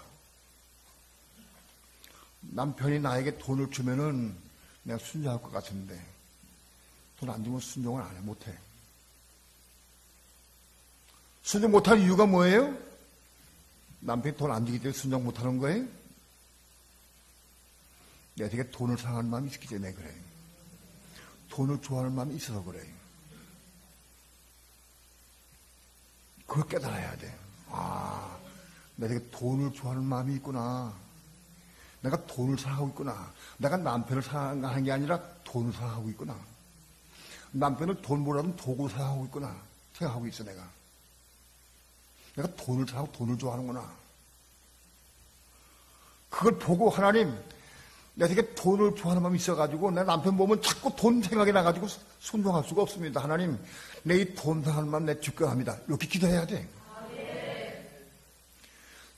남편이 나에게 돈을 주면은 내가 순종할 것 같은데 돈 안 주면 순종을 안 해, 못 해. 순종 못하는 이유가 뭐예요? 남편이 돈 안 주기 때문에 순종 못하는 거예요? 내가 되게 돈을 사랑하는 마음이 있기 때문에 그래요. 돈을 좋아하는 마음이 있어서 그래요. 그걸 깨달아야 돼. 내가 되게 돈을 좋아하는 마음이 있구나. 내가 돈을 사랑하고 있구나. 내가 남편을 사랑하는 게 아니라 돈을 사랑하고 있구나. 남편을 돈 벌어하면 도구 사랑하고 있구나. 생각하고 있어, 내가. 내가 돈을 사랑하고 돈을 좋아하는구나. 그걸 보고 하나님, 내가 되게 돈을 좋아하는 마음이 있어가지고 내 남편 보면 자꾸 돈 생각이 나가지고 순종할 수가 없습니다. 하나님, 내 이 돈 사랑하는 마음 내 죽게 합니다. 이렇게 기도해야 돼.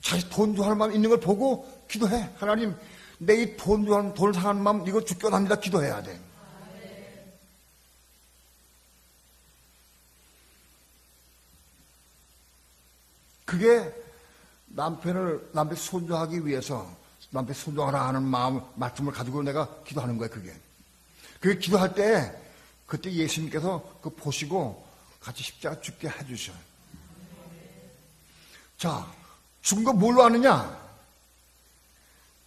자기 돈 좋아하는 마음 있는 걸 보고 기도해. 하나님, 내 이 돈 좋아하는, 돈을 사랑하는 마음 이거 죽겨납니다. 기도해야 돼. 그게 남편 순종하기 위해서 남편 순종하라 하는 마음, 말씀을 가지고 내가 기도하는 거야, 그게. 그게 기도할 때, 그때 예수님께서 그 보시고 같이 십자가 죽게 해주셔. 자, 죽은 거 뭘로 아느냐?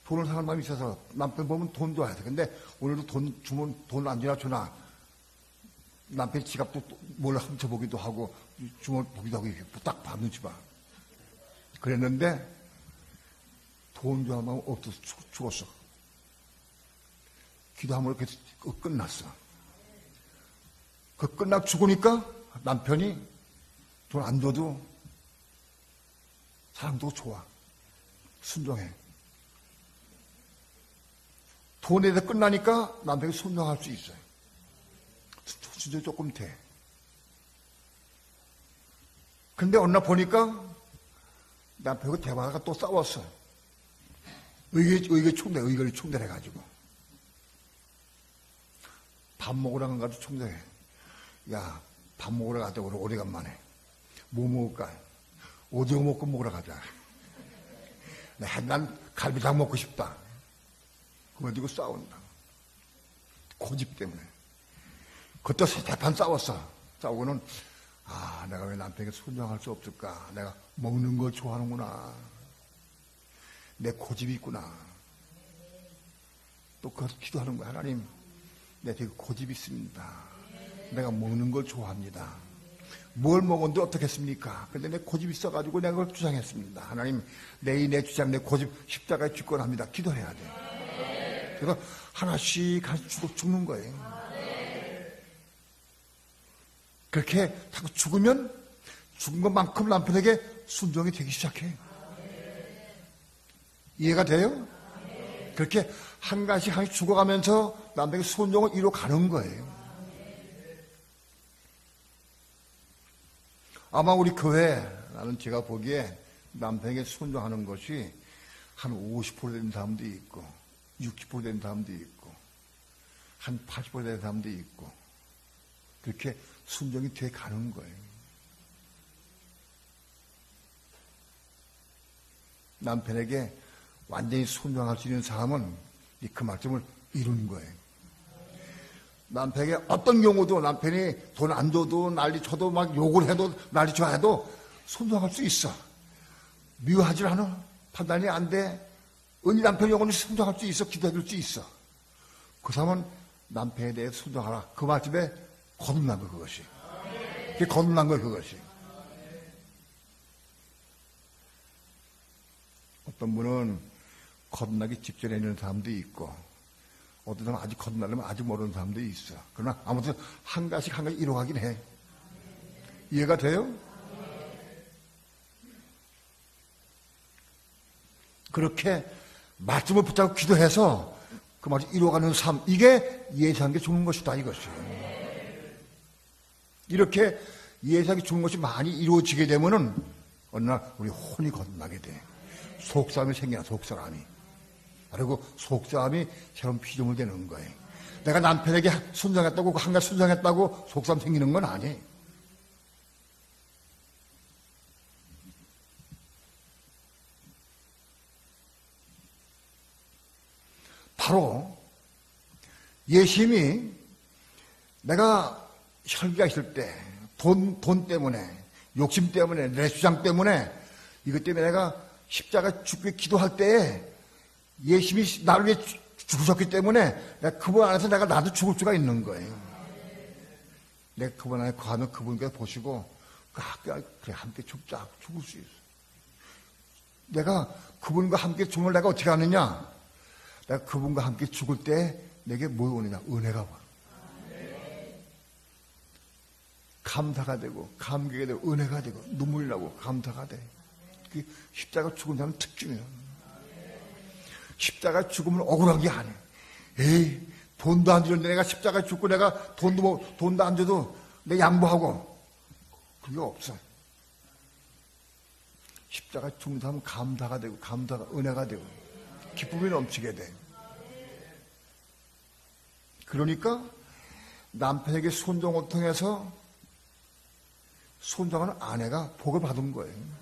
돈을 사는 마음이 있어서 남편 보면 돈 줘야 돼. 근데 오늘도 돈 주면 돈 안 주나 남편 지갑도 몰래 훔쳐보기도 하고 주문 보기도 하고 이렇게 딱 봐, 눈치 봐. 그랬는데 돈 좋아하는 마음 없어서 죽었어. 기도함으로 끝났어. 그 끝나고 죽으니까 남편이 돈 안 줘도 사람도 좋아. 순종해. 돈에 대해 끝나니까 남편이 순종할 수 있어요. 순종이 조금 돼. 근데 어느 날 보니까 남편하고 대화가 또 싸웠어. 의견이 충돌해가지고. 밥 먹으러 간 가도 충돌해. 야, 밥 먹으러 가자, 우리 오래간만에. 뭐 먹을까? 오징어 먹고 먹으러 가자. 난 갈비탕 먹고 싶다. 그거 가지고 싸운다. 고집 때문에. 그것도 대판 싸웠어. 싸우고는, 내가 왜 남편에게 순종할 수 없을까? 내가 먹는 걸 좋아하는구나. 내 고집이 있구나. 또 그것도 기도하는 거야. 하나님, 내가 되게 고집이 있습니다. 내가 먹는 걸 좋아합니다. 뭘 먹었는데 어떻겠습니까? 근데 내 고집이 있어가지고 내가 그걸 주장했습니다. 하나님, 내 주장, 내 고집 십자가에 죽건합니다. 기도해야 돼. 그래서 하나씩 죽는 거예요. 그렇게 자꾸 죽으면 죽은 것만큼 남편에게 순종이 되기 시작해. 이해가 돼요? 그렇게 한 가지 죽어가면서 남편에게 순종을 이뤄가는 거예요. 아마 우리 교회, 나는 제가 보기에 남편에게 순종하는 것이 한 50% 되는 사람도 있고, 60% 되는 사람도 있고, 한 80% 되는 사람도 있고, 그렇게 순종이 돼 가는 거예요. 남편에게 완전히 순종할 수 있는 사람은 그 말씀을 이루는 거예요. 남편에게 어떤 경우도 남편이 돈 안 줘도 난리 쳐도 막 욕을 해도 난리 쳐 해도 순종할 수 있어. 미워하지 않아. 판단이 안 돼. 은희 남편이 영원히 순종할 수 있어. 기도해 줄 수 있어. 그 사람은 남편에 대해 순종하라. 그 말씀에 거듭난 거 그것이. 그게 거듭난 거 그것이. 어떤 분은 거듭나기 직전에 있는 사람도 있고, 어떤 사람은 아직 거듭나려면 아직 모르는 사람도 있어. 그러나 아무튼 한 가지 이뤄가긴 해. 이해가 돼요? 그렇게 말씀을 붙잡고 기도해서 그 말을 이루어가는 삶, 이게 예수한 게 죽는 것이다 이것이. 이렇게 예수하게 죽는 것이 많이 이루어지게 되면은 어느 날 우리 혼이 거듭나게 돼. 속사람이 생겨나, 속사람이. 그리고 속사람이 새로운 피조물 되는 거예요. 내가 남편에게 순종했다고, 한 가지 순종했다고 속사람 생기는 건 아니에요. 바로 예심이 내가 혈기가 있을 때, 돈 때문에, 욕심 때문에, 내 주장 때문에, 이것 때문에 내가 십자가 죽게 기도할 때에 예심이 나를 위해 죽으셨기 때문에 내가 그분 안에서 내가 나도 죽을 수가 있는 거예요. 내가 그분 안에 거하면 그분께서 보시고 그래 함께 죽자, 죽을 수 있어. 내가 그분과 함께 죽을 내가 어떻게 하느냐? 내가 그분과 함께 죽을 때 내게 뭐 오느냐? 은혜가 와. 감사가 되고 감격이 되고 은혜가 되고 눈물이 나고 감사가 돼. 그게 십자가 죽은 사람 특징이에요. 십자가 죽으면 억울한 게 아니에요. 에이, 돈도 안 주는데 내가 십자가 죽고 내가 돈도 안 줘도 내가 양보하고. 그게 없어요. 십자가 죽는 사람은 감사가 되고, 은혜가 되고, 기쁨이 넘치게 돼. 그러니까 남편에게 순종을 통해서 순종하는 아내가 복을 받은 거예요.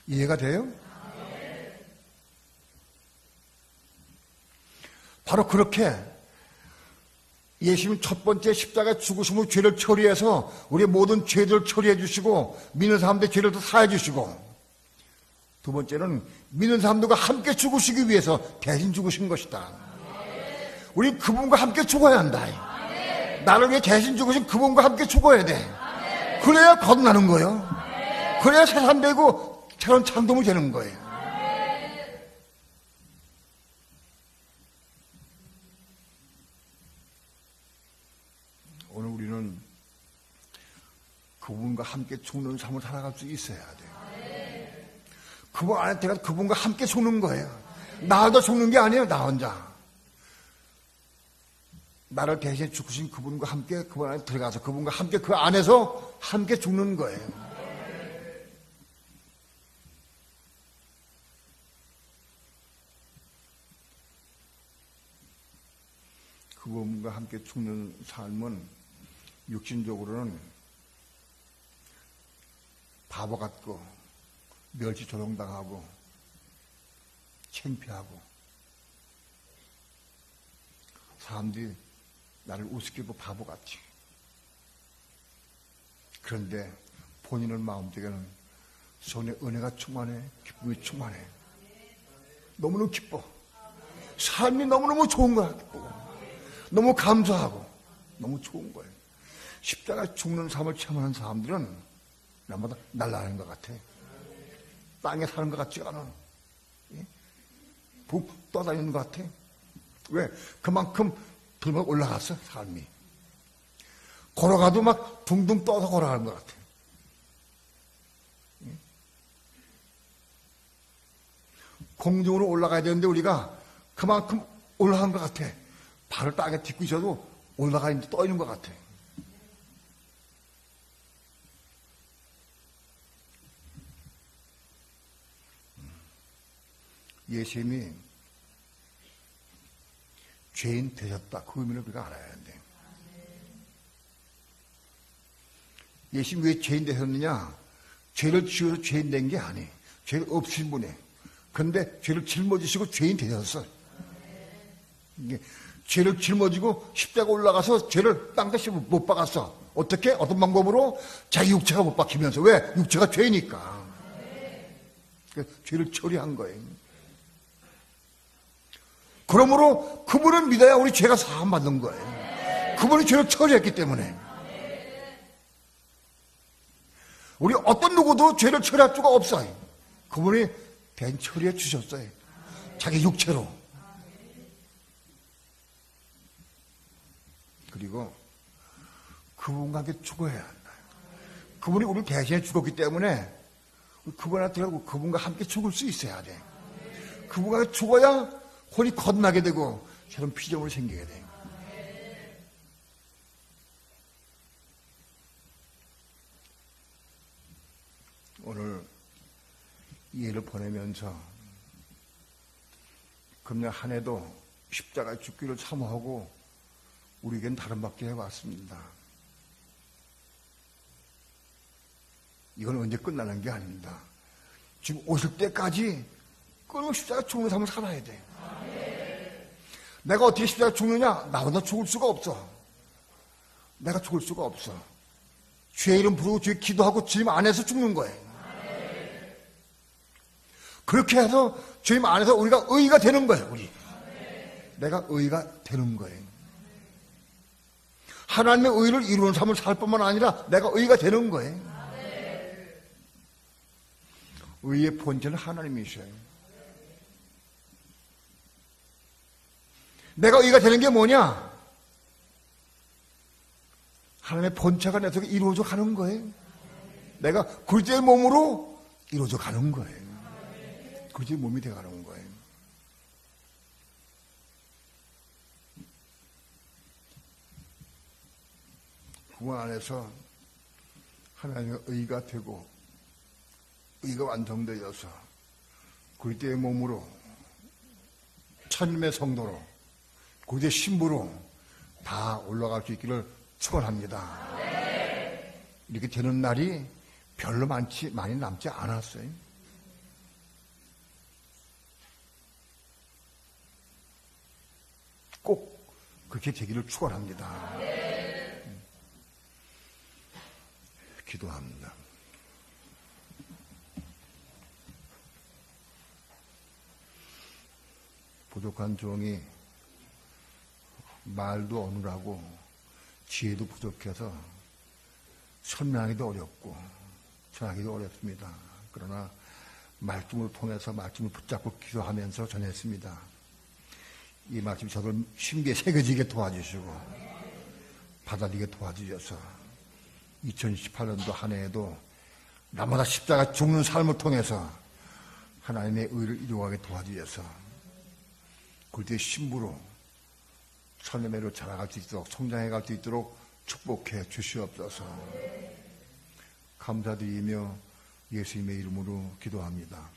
이해가 돼요? 바로 그렇게 예수님 첫 번째 십자가 죽으심으로 죄를 처리해서 우리의 모든 죄들을 처리해 주시고 믿는 사람들의 죄를 더 사해 주시고, 두 번째는 믿는 사람들과 함께 죽으시기 위해서 대신 죽으신 것이다. 우리 그분과 함께 죽어야 한다. 나를 위해 대신 죽으신 그분과 함께 죽어야 돼. 그래야 거듭나는 거예요. 그래야 세상 되고 새로운 창조물이 되는 거예요. 오늘 우리는 그분과 함께 죽는 삶을 살아갈 수 있어야 돼요. 그분 안에 들어가서 그분과 함께 죽는 거예요. 나 혼자 죽는 게 아니에요. 나 혼자. 나를 대신해 죽으신 그분과 함께 그분 안에 들어가서 그분과 함께 그 안에서 함께 죽는 거예요. 그분과 함께 죽는 삶은 육신적으로는 바보 같고 멸시 조롱당하고 창피하고 사람들이 나를 우습게 보고 바보같이. 그런데 본인의 마음속에는 손에 은혜가 충만해, 기쁨이 충만해. 너무너무 기뻐. 삶이 너무너무 좋은 거야. 기쁘고. 너무 감사하고 너무 좋은 거예요. 십자가 죽는 삶을 체험하는 사람들은 날마다 날아가는 것 같아. 땅에 사는 것 같지가 않아. 붕 떠다니는 것 같아. 왜? 그만큼 들막 올라갔어, 삶이. 걸어가도 막 둥둥 떠서 걸어가는 것 같아. 공중으로 올라가야 되는데 우리가 그만큼 올라간 것 같아. 발을 땅에 딛고 있어도 올라가 있는데 떠 있는 것 같아. 예수님이 죄인 되셨다. 그 의미를 우리가 알아야 돼. 예수님이 왜 죄인 되셨느냐? 죄를 지어서 죄인 된 게 아니에요. 죄를 없으신 분이에요. 그런데 죄를 짊어지시고 죄인 되셨어요. 이게 죄를 짊어지고 십자가 올라가서 죄를 땅다시 못 박았어. 어떻게? 어떤 방법으로? 자기 육체가 못 박히면서. 왜? 육체가 죄니까. 죄를 처리한 거예요. 그러므로 그분을 믿어야 우리 죄가 사함받는 거예요. 그분이 죄를 처리했기 때문에. 우리 어떤 누구도 죄를 처리할 수가 없어요. 그분이 대신 처리해 주셨어요. 자기 육체로. 그리고 그분과 함께 죽어야 한다. 그분이 우리 대신에 죽었기 때문에 그분한테 가고 그분과 함께 죽을 수 있어야 돼. 그분과 함께 죽어야 혼이 거듭나게 되고 새로운 피조물이 생기게 돼. 오늘 이 일을 보내면서 금년 한 해도 십자가에 죽기를 사모하고 우리에겐 다른 밖에 해왔습니다. 이건 언제 끝나는 게 아닙니다. 지금 오실 때까지 끊임없이 십자가 죽는 삶을 살아야 돼. 내가 어떻게 십자가 죽느냐? 나보다 죽을 수가 없어. 내가 죽을 수가 없어. 주의 이름 부르고 주의 기도하고 주님 안에서 죽는 거예요. 그렇게 해서 주님 안에서 우리가 의가 되는 거예요. 우리. 내가 의가 되는 거예요. 하나님의 의를 이루는 삶을 살 뿐만 아니라 내가 의가 되는 거예요. 의의 본체는 하나님이셔요. 내가 의가 되는 게 뭐냐? 하나님의 본체가 내 속에 이루어져 가는 거예요. 내가 그리스도의 몸으로 이루어져 가는 거예요. 그리스도의 몸이 되어 가는 거예요. 그분 안에서 하나님의 의가 되고 의가 완성되어서 그리스도의 몸으로 천님의 성도로 그리스도의 신부로 다 올라갈 수 있기를 축원합니다. 이렇게 되는 날이 별로 많이 남지 않았어요. 꼭 그렇게 되기를 축원합니다. 기도합니다. 부족한 종이 말도 어눌하고 지혜도 부족해서 설명하기도 어렵고 전하기도 어렵습니다. 그러나 말씀을 통해서 말씀을 붙잡고 기도하면서 전했습니다. 이 말씀이 저를 심기에 새겨지게 도와주시고 받아들이게 도와주셔서 2018년도 한 해에도 날마다 십자가 죽는 삶을 통해서 하나님의 의를 이루어가게 도와주셔서 그리스도의 신부로 설레매로 자라갈 수 있도록 성장해 갈 수 있도록 축복해 주시옵소서. 감사드리며 예수님의 이름으로 기도합니다.